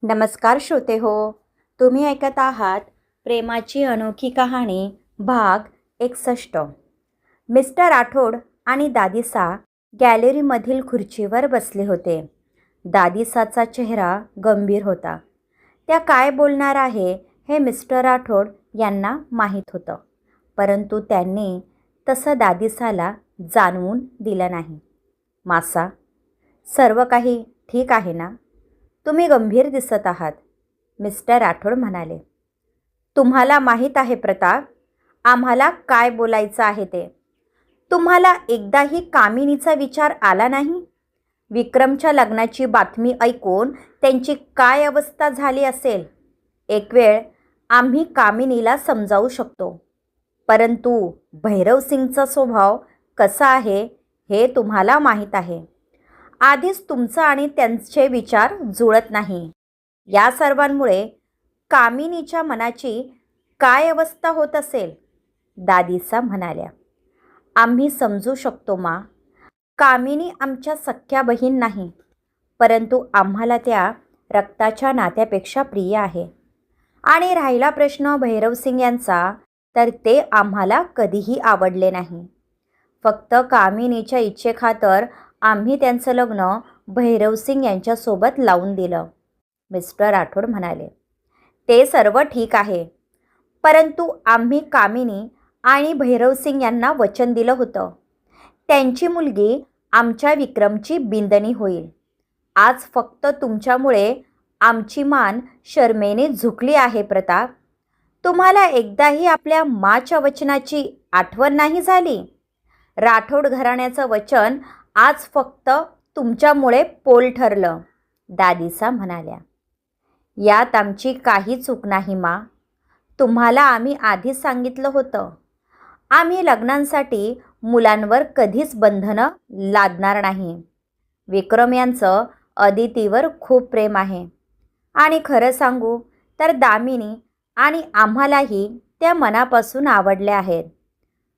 नमस्कार श्रोते हो. तुम्ही ऐकत आहात प्रेमाची अनोखी कहाणी भाग 61. मिस्टर राठोड आणि दादिसा गॅलरीमधील खुर्चीवर बसले होते. दादिसाचा चेहरा गंभीर होता. त्या काय बोलणार आहे हे मिस्टर राठोड यांना माहीत होतं, परंतु त्यांनी तसं दादिसाला जाणवून दिलं नाही. मासा, सर्व काही ठीक आहे ना? तुम्ही गंभीर दिसत आहात, मिस्टर राठोड म्हणाले. तुम्हाला माहीत आहे प्रताप, आम्हाला काय बोलायचं आहे ते. तुम्हाला एकदाही कामिनीचा विचार आला नाही? विक्रमच्या लग्नाची बातमी ऐकून त्यांची काय अवस्था झाली असेल. एक वेळ आम्ही कामिनीला समजावू शकतो, परंतु भैरवसिंगचा स्वभाव कसा आहे हे तुम्हाला माहीत आहे. आधीच तुमचं आणि त्यांचे विचार जुळत नाही. या सर्वांमुळे कामिनीच्या मनाची काय अवस्था होत असेल, दादिसा म्हणाल्या. आम्ही समजू शकतो मा. कामिनी आमच्या सख्या बहीण नाही, परंतु आम्हाला त्या रक्ताच्या नात्यापेक्षा प्रिय आहे. आणि राहिला प्रश्न भैरवसिंग यांचा, तर ते आम्हाला कधीही आवडले नाही. फक्त कामिनीच्या इच्छेखातर आम्ही त्यांचं लग्न भैरवसिंग यांच्यासोबत लावून दिलं, मिस्टर राठोड म्हणाले. ते सर्व ठीक आहे, परंतु आम्ही कामिनी आणि भैरवसिंग यांना वचन दिलं होतं, त्यांची मुलगी आमच्या विक्रमची बिंदणी होईल. आज फक्त तुमच्यामुळे आमची मान शरमेने झुकली आहे प्रताप. तुम्हाला एकदाही आपल्या माच्या वचनाची आठवण नाही झाली? राठोड घराण्याचं वचन आज फक्त तुमच्यामुळे पोल ठरलं, दादिसा म्हणाल्या. यात आमची काही चूक नाही मा. तुम्हाला आम्ही आधीच सांगितलं होतं, आम्ही लग्नांसाठी मुलांवर कधीच बंधनं लादणार नाही. विक्रम यांचं अदितीवर खूप प्रेम आहे आणि खरं सांगू तर दामिनी आणि आम्हालाही त्या मनापासून आवडल्या आहेत.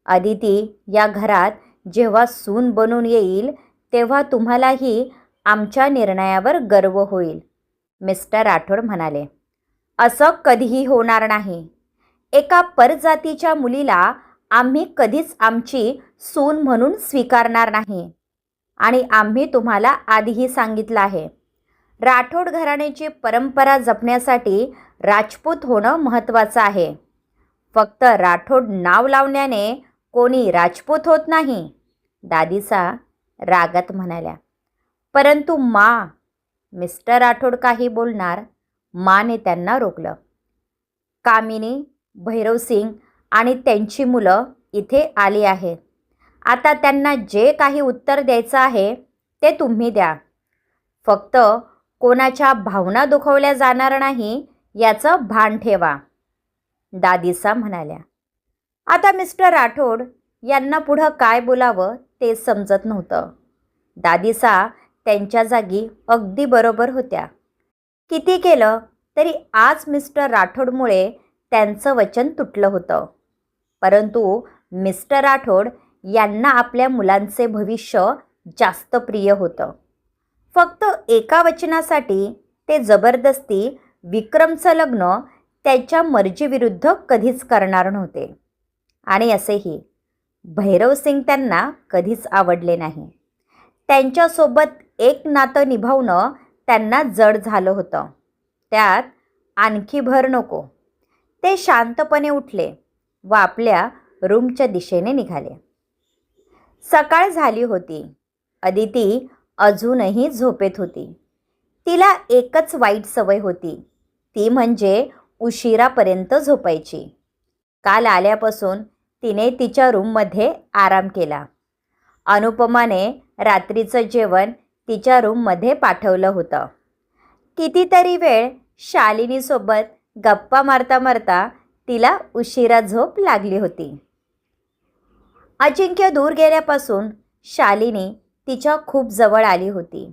अदिती या घरात जेव्हा सून बनून येईल तेव्हा तुम्हालाही आमच्या निर्णयावर गर्व होईल, मिस्टर राठोड म्हणाले. असं कधीही होणार नाही. एका परजातीच्या मुलीला आम्ही कधीच आमची सून म्हणून स्वीकारणार नाही. आणि आम्ही तुम्हाला आधीही सांगितलं आहे, राठोड घराण्याची परंपरा जपण्यासाठी राजपूत होणं महत्त्वाचं आहे. फक्त राठोड नाव लावण्याने कोणी राजपूत होत नाही, दादिसा रागात म्हणाल्या. परंतु मा, मिस्टर राठोड काही बोलणार, माने त्यांना रोखलं. कामिनी, भैरवसिंग आणि त्यांची मुलं इथे आली आहेत. आता त्यांना जे काही उत्तर द्यायचं आहे ते तुम्ही द्या. फक्त कोणाच्या भावना दुखवल्या जाणार नाही याचं भान ठेवा, दादिसा म्हणाल्या. आता मिस्टर राठोड यांना पुढं काय बोलावं ते समजत नव्हतं. दादिसा त्यांच्या जागी अगदी बरोबर होत्या. किती केलं तरी आज मिस्टर राठोडमुळे त्यांचं वचन तुटलं होतं. परंतु मिस्टर राठोड यांना आपल्या मुलांचे भविष्य जास्त प्रिय होतं. फक्त एका वचनासाठी ते जबरदस्ती विक्रमचं लग्न त्यांच्या मर्जीविरुद्ध कधीच करणार नव्हते. आणि असेही भैरवसिंग त्यांना कधीच आवडले नाही. त्यांच्यासोबत एक नातं निभावणं त्यांना जड झालं होतं. त्यात आणखी भर नको. ते शांतपणे उठले व आपल्या रूमच्या दिशेने निघाले. सकाळ झाली होती. अदिती अजूनही झोपेत होती. तिला एकच वाईट सवय होती, ती म्हणजे उशिरापर्यंत झोपायची. काल आल्यापासून तिने तिच्या रूममध्ये आराम केला. अनुपमाने रात्रीचं जेवण तिच्या रूममध्ये पाठवलं होतं. कितीतरी वेळ शालिनीसोबत गप्पा मारता मारता तिला उशिरा झोप लागली होती. अजिंक्य दूर गेल्यापासून शालिनी तिच्या खूप जवळ आली होती.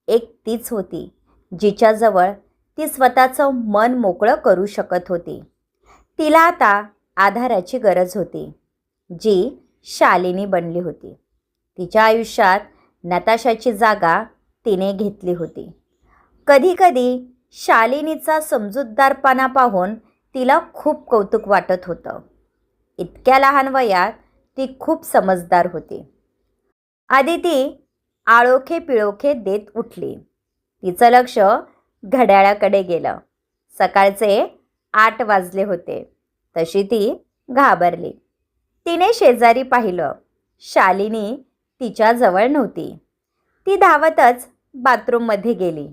एक तीच होती जिच्याजवळ ती स्वतःचं मन मोकळं करू शकत होती. तिला आता आधाराची गरज होती, जी शालिनी बनली होती. तिच्या आयुष्यात नताशाची जागा तिने घेतली होती. कधीकधी शालिनीचा समजूतदारपणा पाहून तिला खूप कौतुक वाटत होतं. इतक्या लहान वयात ती खूप समजदार होती. आदिती आळोखे पिळोखे देत उठली. तिचं लक्ष घड्याळाकडे गेलं. सकाळचे 8 वाजले होते. तशी ती घाबरली. तिने शेजारी पाहिलं. शालिनी तिच्याजवळ नव्हती. ती धावतच बाथरूममध्ये गेली.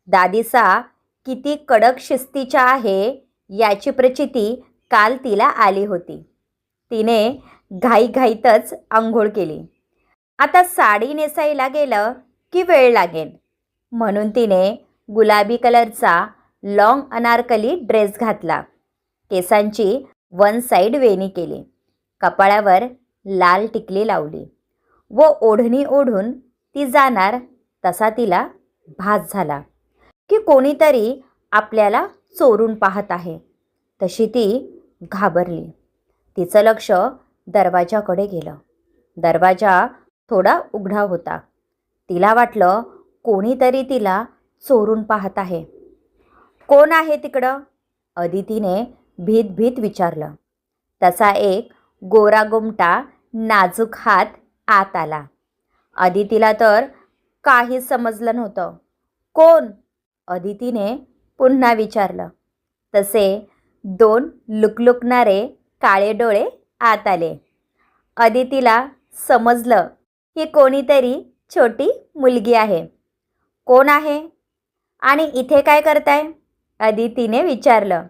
दादीसा किती कडक शिस्तीच्या आहे याची प्रचिती काल तिला आली होती. तिने घाईघाईतच आंघोळ केली. आता साडी नेसायला गेलं की वेळ लागेल म्हणून तिने गुलाबी कलरचा लॉंग अनारकली ड्रेस घातला. केसांची 1 साईड वेणी केली. कपाळावर लाल टिकली लावली व ओढणी ओढून ती जाणार तसा तिला भास झाला की कोणीतरी आपल्याला चोरून पाहत आहे. तशी ती घाबरली. तिचं लक्ष दरवाजाकडे गेलं. दरवाजा थोडा उघडा होता. तिला वाटलं कोणीतरी तिला चोरून पाहत आहे. कोण आहे तिकडं? अदितीने भीत भीत विचारलं. तसा एक गोरागोमटा नाजूक हात आत आला. अदितीला तर काहीच समजलं नव्हतं. कोण? अदितीने पुन्हा विचारलं. तसे 2 लुकलुकणारे काळे डोळे आत आले. अदितीला समजलं की कोणीतरी छोटी मुलगी आहे. कोण आहे आणि इथे काय करताय? अदितीने विचारलं.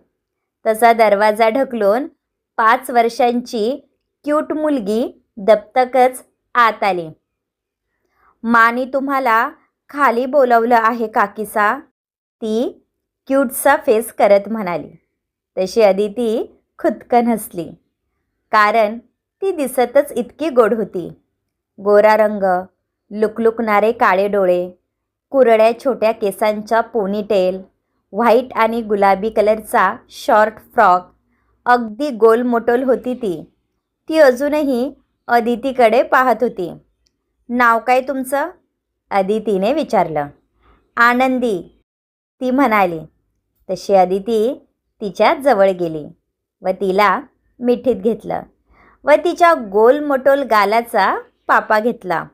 तसा दरवाजा ढकलून 5 वर्षांची क्यूट मुलगी दप्तकच आत आली. मानी तुम्हाला खाली बोलवलं आहे काकीसा, ती क्यूटचा फेस करत म्हणाली. तशी अदिती खुदकन हसली. कारण ती दिसतच इतकी गोड होती. गोरा रंग, लुकलुकणारे काळे डोळे, कुरड्या छोट्या केसांचा पोनीटेल, व्हाईट आणि गुलाबी कलरचा शॉर्ट फ्रॉक, अगदी गोलमोटोल होती ती. ती अजूनही अदितीकडे पाहत होती. नाव काय तुमचं? अदितीने विचारलं. आनंदी, ती म्हणाली. तशी अदिती तिच्या जवळ गेली व तिला मिठीत घेतलं व तिच्या गोलमोटोल गालाचा पापा घेतला.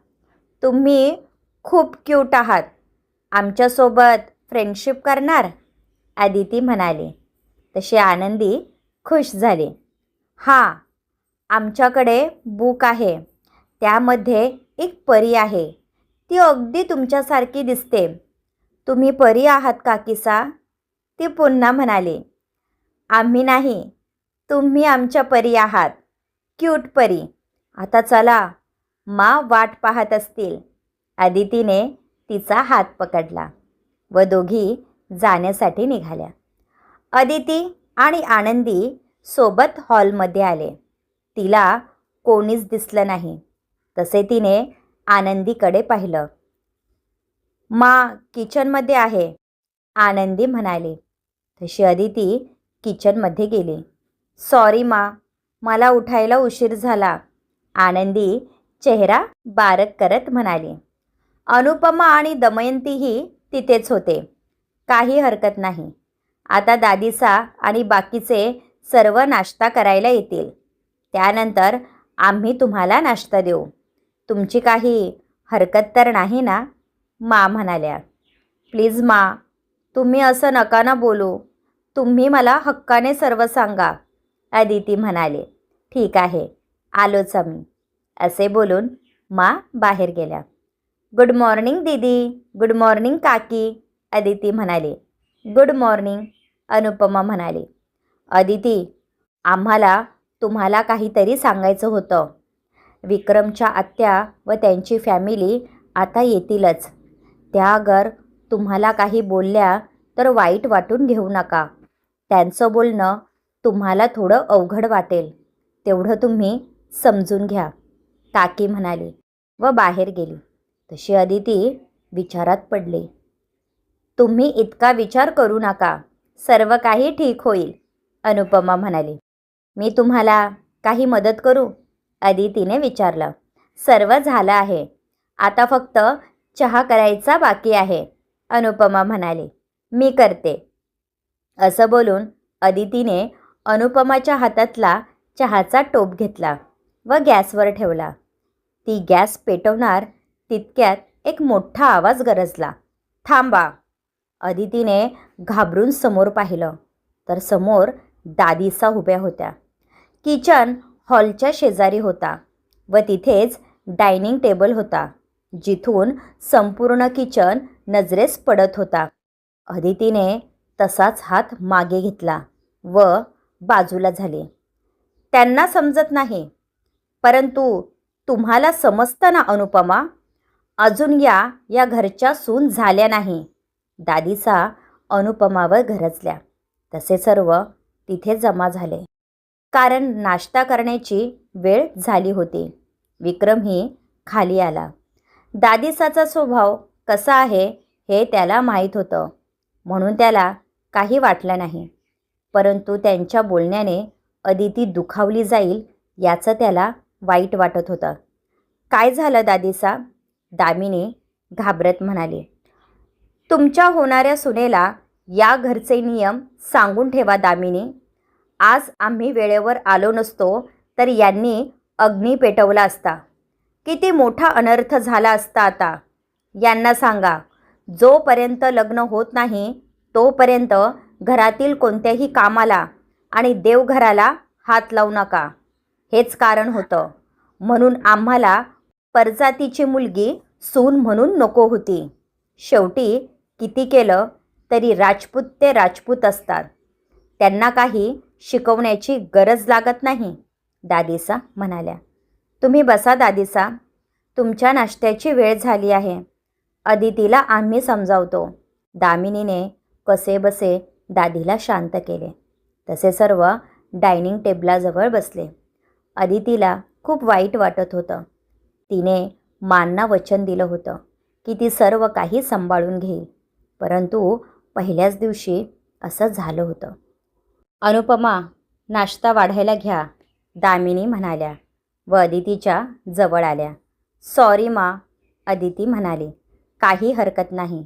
तुम्ही खूप क्यूट आहात. आमच्यासोबत फ्रेंडशिप करणार? अदिती म्हणाली. तशी आनंदी खुश झाली. हां, आमच्याकडे बुक आहे. त्यामध्ये एक परी आहे. ती अगदी तुमच्यासारखी दिसते. तुम्ही परी आहात काकीसा? ती पुन्हा म्हणाली. आम्ही नाही, तुम्ही आमच्या परी आहात. क्यूट परी. आता चला, मा वाट पाहत असतील. अदितीने तिचा हात पकडला व दोघी जाण्यासाठी निघाल्या. अदिती आणि आनंदी सोबत हॉलमध्ये आले. तिला कोणीच दिसलं नाही. तसे तिने आनंदीकडे पाहिलं. मा किचनमध्ये आहे, आनंदी म्हणाली. तशी अदिती किचनमध्ये गेली. सॉरी मा, मला उठायला उशीर झाला, आनंदी चेहरा बारक करत म्हणाली. अनुपमा आणि दमयंतीही तिथेच होते. काही हरकत नाही. आता दादीसा आणि बाकीचे सर्व नाश्ता करायला येतील. त्यानंतर आम्ही तुम्हाला नाश्ता देऊ. तुमची काही हरकत तर नाही ना? मा म्हणाल्या. प्लीज मा, तुम्ही असं नका ना बोलू. तुम्ही मला हक्काने सर्व सांगा, अदिती म्हणाले. ठीक आहे, आलोच आम्ही, असे बोलून मा बाहेर गेल्या. गुड मॉर्निंग दीदी. गुड मॉर्निंग काकी, अदिती म्हणाली. गुड मॉर्निंग, अनुपमा म्हणाली. अदिती, आम्हाला तुम्हाला काहीतरी सांगायचं होतं. विक्रमच्या आत्या व त्यांची फॅमिली आता येतीलच. त्या अगर तुम्हाला काही बोलल्या तर वाईट वाटून घेऊ नका. त्यांचं बोलणं तुम्हाला थोडं अवघड वाटेल, तेवढं तुम्ही समजून घ्या, काकी म्हणाली व बाहेर गेली. तशी अदिती विचारात पडली. तुम्ही इतका विचार करू नका, सर्व काही ठीक होईल, अनुपमा म्हणाली. मी तुम्हाला काही मदत करू? अदितीने विचारलं. सर्व झालं आहे, आता फक्त चहा करायचा बाकी आहे, अनुपमा म्हणाली. मी करते. असं बोलून अदितीने अनुपमाच्या हातातला चहाचा टोप घेतला व गॅसवर ठेवला. ती गॅस पेटवणार तितक्यात एक मोठा आवाज गरजला. थांबा. अदितीने घाबरून समोर पाहिलं तर समोर दादीसा उभ्या होत्या. किचन हॉलच्या शेजारी होता व तिथेच डायनिंग टेबल होता, जिथून संपूर्ण किचन नजरेस पडत होता. अदितीने तसाच हात मागे घेतला व बाजूला झाली. त्यांना समजत नाही, परंतु तुम्हाला समजतं ना अनुपमा, अजून या घरच्या सून झाल्या नाही. दादीसा अनुपमावर गरजल्या. तसे सर्व तिथे जमा झाले, कारण नाश्ता करण्याची वेळ झाली होती. विक्रमही खाली आला. दादीसाचा स्वभाव कसा आहे हे त्याला माहीत होतं, म्हणून त्याला काही वाटलं नाही. परंतु त्यांच्या बोलण्याने अदिती दुखावली जाईल याचं त्याला वाईट वाटत होतं. काय झालं दादीसा? दामिनी घाबरत म्हणाली. तुमच्या होणाऱ्या सुनेला या घरचे नियम सांगून ठेवा दामिनी. आज आम्ही वेळेवर आलो नसतो तर यांनी अग्नी पेटवला असता. किती मोठा अनर्थ झाला असता. आता यांना सांगा, जोपर्यंत लग्न होत नाही तोपर्यंत घरातील कोणत्याही कामाला आणि देवघराला हात लावू नका. हेच कारण होतं म्हणून आम्हाला परजातीची मुलगी सून म्हणून नको होती. शेवटी किती केलं तरी राजपूत ते राजपूत असतात. त्यांना काही शिकवण्याची गरज लागत नाही, दादीसा म्हणाल्या. तुम्ही बसा दादीसा, तुमच्या नाश्त्याची वेळ झाली आहे. अदितीला आम्ही समजावतो. दामिनीने कसेबसे दादीला शांत केले. तसे सर्व डायनिंग टेबलाजवळ बसले. अदितीला खूप वाईट वाटत होतं. तिने मांना वचन दिलं होतं की ती सर्व काही सांभाळून घेईल, परंतु पहिल्याच दिवशी असं झालं होतं. अनुपमा, नाश्ता वाढायला घ्या, दामिनी म्हणाल्या व अदितीच्या जवळ आल्या. सॉरी मा, अदिती म्हणाली. काही हरकत नाही.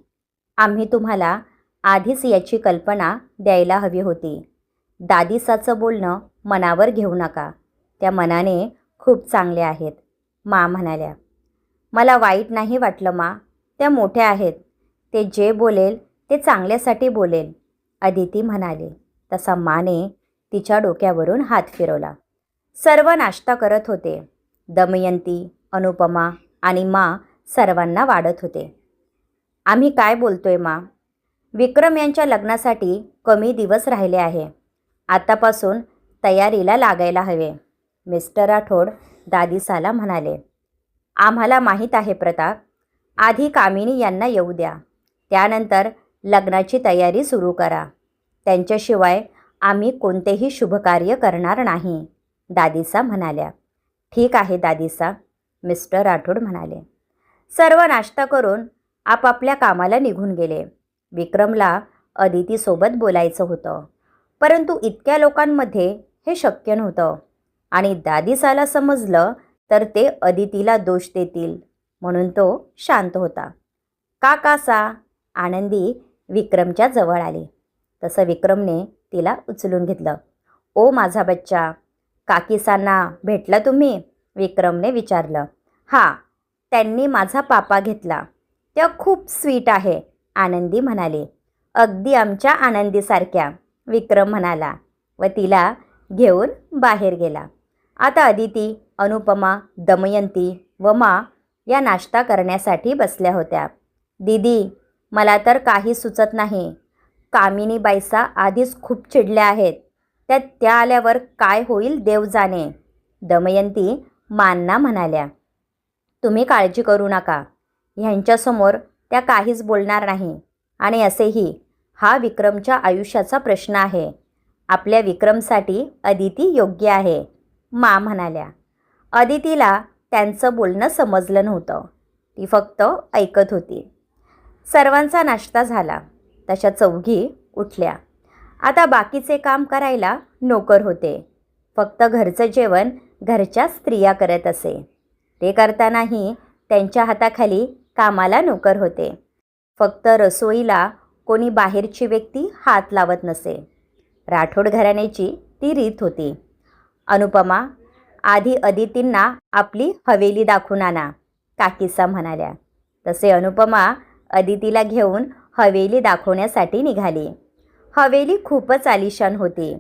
आम्ही तुम्हाला आधीच याची कल्पना द्यायला हवी होती. दादीसाचं बोलणं मनावर घेऊ नका. त्या मनाने खूप चांगले आहेत, मा म्हणाल्या. मला वाईट नाही वाटलं मा. त्या मोठ्या आहेत. ते जे बोलेल ते चांगल्यासाठी बोलेल, अदिती म्हणाली. तसा माने तिच्या डोक्यावरून हात फिरवला. सर्व नाश्ता करत होते. दमयंती, अनुपमा आणि मा सर्वांना वाढत होते. आम्ही काय बोलतोय मा? विक्रम यांच्या लग्नासाठी कमी दिवस राहिले आहे. आतापासून तयारीला लागायला हवे, मिस्टर राठोड दादीसाला म्हणाले. आम्हाला माहीत आहे प्रताप. आधी कामिनी यांना येऊ द्या, त्यानंतर लग्नाची तयारी सुरू करा. त्यांच्याशिवाय आम्ही कोणतेही शुभकार्य करणार नाही, दादीसा म्हणाल्या. ठीक आहे दादीसा, मिस्टर राठोड म्हणाले. सर्व नाश्ता करून आपापल्या कामाला निघून गेले. विक्रमला अदितीसोबत बोलायचं होतं, परंतु इतक्या लोकांमध्ये हे शक्य नव्हतं आणि दादीसाला समजलं तर ते अदितीला दोष देतील, म्हणून तो शांत होता. कासा आनंदी विक्रमच्या जवळ आली. तसं विक्रमने तिला उचलून घेतलं. ओ माझा बच्चा, काकीसांना भेटला तुम्ही? विक्रमने विचारलं. हां, त्यांनी माझा पापा घेतला. त्या खूप स्वीट आहे, आनंदी म्हणाली. अगदी आमच्या आनंदीसारख्या, विक्रम म्हणाला व तिला घेऊन बाहेर गेला. आता अदिती, अनुपमा, दमयंती व मा या नाश्ता करण्यासाठी बसल्या होत्या. दीदी, मला तर काही सुचत नाही. कामिनी बाईसा आधीच खूप चिडल्या आहेत. त्या आल्यावर काय होईल देव जाणे, दमयंती मांना म्हणाल्या. तुम्ही काळजी करू नका. ह्यांच्यासमोर त्या काहीच बोलणार नाही. आणि असेही हा विक्रमच्या आयुष्याचा प्रश्न आहे. आपल्या विक्रमसाठी अदिती योग्य आहे, मा म्हणाल्या. अदितीला त्यांचं बोलणं समजलं नव्हतं. ती फक्त ऐकत होती. सर्वांचा नाश्ता झाला. तशा चौघी उठल्या. आता बाकीचे काम करायला नोकर होते. फक्त घरचं जेवण घरच्या स्त्रिया करत असे. ते करतानाही त्यांच्या हाताखाली कामाला नोकर होते. फक्त रसोईला कोणी बाहेरची व्यक्ती हात लावत नसे. राठोड घराण्याची ती रीत होती. अनुपमा, आधी अदितींना आपली हवेली दाखवून आणा, काकीसा म्हणाल्या. तसे अनुपमा अदितीला घेऊन हवेली दाखवण्यासाठी निघाली. हवेली खूपच आलिशान होती.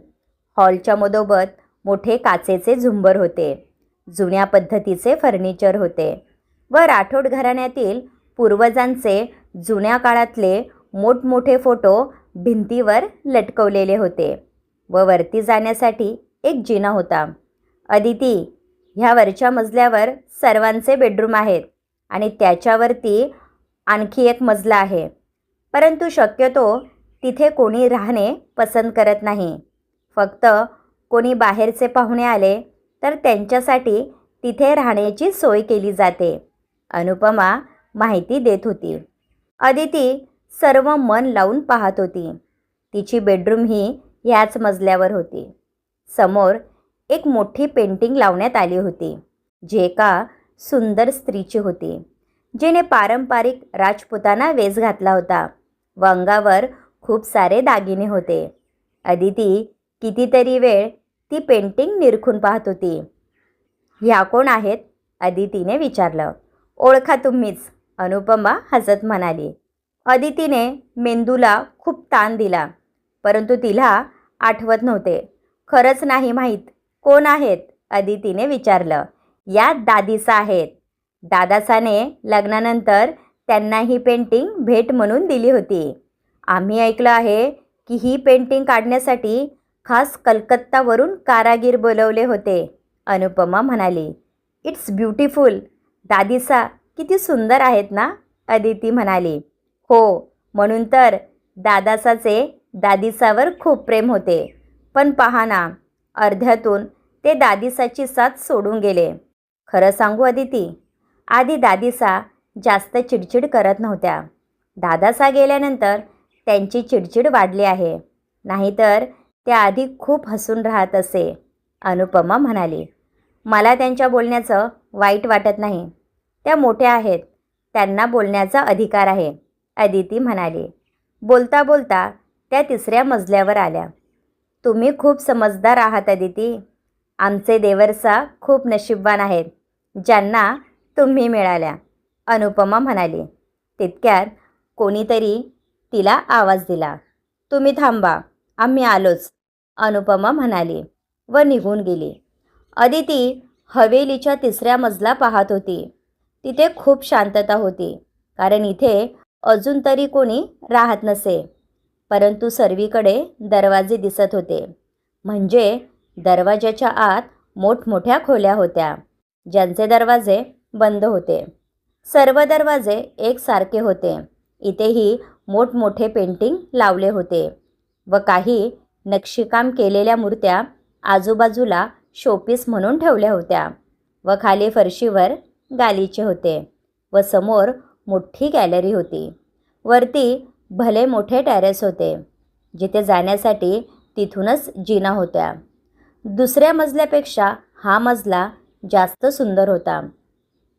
हॉलच्या मधोमध मोठे काचेचे झुंबर होते. जुन्या पद्धतीचे फर्निचर होते व राठोड घराण्यातील पूर्वजांचे जुन्या काळातले मोठमोठे फोटो भिंतीवर लटकवलेले होते व वरती जाण्यासाठी एक जिना होता. अदिती, ह्या वरच्या मजल्यावर सर्वांचे बेडरूम आहेत आणि त्याच्यावरती आणखी एक मजला आहे, परंतु शक्यतो तिथे कोणी राहणे पसंत करत नाही. फक्त कोणी बाहेरचे पाहुणे आले तर त्यांच्यासाठी तिथे राहण्याची सोय केली जाते, अनुपमा माहिती देत होती. अदिती सर्व मन लावून पाहत होती. तिची बेडरूम ही ह्याच मजल्यावर होती. समोर एक मोठी पेंटिंग लावण्यात आली होती, जी एका सुंदर स्त्रीची होती, जिने पारंपरिक राजपुताना वेश घातला होता व अंगावर खूप सारे दागिने होते. अदिती कितीतरी वेळ ती पेंटिंग निरखून पाहत होती. ह्या कोण आहेत? अदितीने विचारलं. ओळखा तुम्हीच, अनुपमा हसत म्हणाली. अदितीने मेंदूला खूप ताण दिला, परंतु तिला आठवत नव्हते. खरंच नाही माहीत. कोण आहेत? अदितीने विचारलं. या दादीसा आहेत. दादासाने लग्नानंतर त्यांना ही पेंटिंग भेट म्हणून दिली होती. आम्ही ऐकलं आहे की ही पेंटिंग काढण्यासाठी खास कलकत्तावरून कारागीर बोलवले होते, अनुपमा म्हणाली. It's beautiful. दादीसा किती सुंदर आहेत ना, अदिती म्हणाली. हो, म्हणून तर दादासाचे दादीसावर खूप प्रेम होते. पण पहा ना, अर्ध्यातून ते दादीसाची साथ सोडून गेले. खरं सांगू अदिती, आधी दादीसा जास्त चिडचिड करत नव्हत्या. दादासा गेल्यानंतर त्यांची चिडचिड वाढली आहे. नाहीतर त्या आधी खूप हसून राहत असे, अनुपमा म्हणाली. मला त्यांच्या बोलण्याचं वाईट वाटत नाही. त्या मोठ्या आहेत, त्यांना बोलण्याचा अधिकार आहे, अदिती म्हणाली. बोलता बोलता त्या तिसऱ्या मजल्यावर आल्या. तुम्ही खूप समजदार आहात अदिती. आमचे देवरसा खूप नशीबवान आहेत, ज्यांना तुम्ही मिळाल्या, अनुपमा म्हणाली. तितक्यात कोणीतरी तिला आवाज दिला. तुम्ही थांबा, आम्ही आलोच, अनुपमा म्हणाली व निघून गेली. अदिती हवेलीच्या तिसऱ्या मजला पाहत होती. तिथे खूप शांतता होती, कारण इथे अजून तरी कोणी राहत नसे. परंतु सर्वीकडे दरवाजे दिसत होते, म्हणजे दरवाजाच्या आत मोठमोठ्या खोल्या होत्या, ज्यांचे दरवाजे बंद होते. सर्व दरवाजे एकसारखे होते. इथेही मोठमोठे पेंटिंग लावले होते व काही नक्षीकाम केलेल्या मूर्त्या आजूबाजूला शोपीस म्हणून ठेवल्या होत्या व खाली फरशीवर गालिचे होते व समोर मोठी गॅलरी होती. वरती भले मोठे टेरेस होते, जिथे जाण्यासाठी तिथूनच जिना होत्या. दुसऱ्या मजल्यापेक्षा हा मजला जास्त सुंदर होता.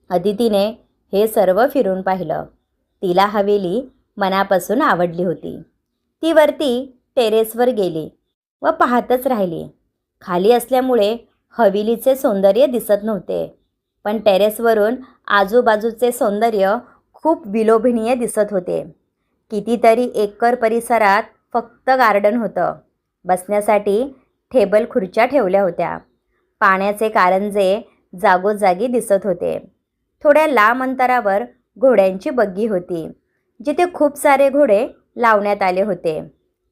अदितीने हे सर्व फिरून पाहिलं. तिला हवेली मनापासून आवडली होती. ती वरती टेरेसवर गेली व पाहतच राहिली. खाली असल्यामुळे हवेलीचे सौंदर्य दिसत नव्हते, पण टेरेसवरून आजूबाजूचे सौंदर्य खूप विलोभनीय दिसत होते. कितीतरी एकर परिसरात फक्त गार्डन होतं. बसण्यासाठी टेबल खुर्च्या ठेवल्या होत्या. पाण्याचे कारंजे जागोजागी दिसत होते. थोड्या लांब अंतरावर घोड्यांची बग्गी होती, जिथे खूप सारे घोडे लावण्यात आले होते.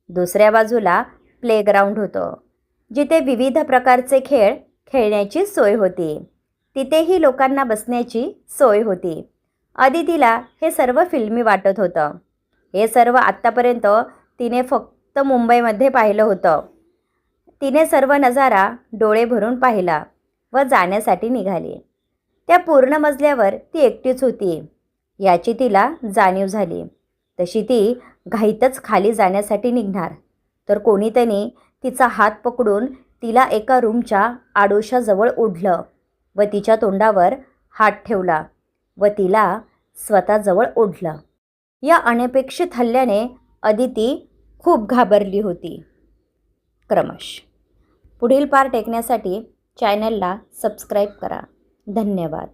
दुसऱ्या बाजूला प्लेग्राऊंड होतं, जिथे विविध प्रकारचे खेळ खेळण्याची सोय होती. तिथेही लोकांना बसण्याची सोय होती. अदितीला हे सर्व फिल्मी वाटत होतं. हे सर्व आत्तापर्यंत तिने फक्त मुंबईमध्ये पाहिलं होतं. तिने सर्व नजारा डोळे भरून पाहिला व जाण्यासाठी निघाली. त्या पूर्ण मजल्यावर ती एकटीच होती, याची तिला जाणीव झाली. तशी ती घाईतच खाली जाण्यासाठी निघणार, तर कोणीतरी तिचा हात पकडून तिला एका रूमच्या आडोशाजवळ ओढलं व तिच्या तोंडावर हात ठेवला व तिला स्वतःजवळ ओढलं. या अनपेक्षित हल्ल्याने अदिती खूप घाबरली होती. क्रमश. पुढील पार्ट ऐकण्यासाठी चॅनलला सबस्क्राईब करा. धन्यवाद.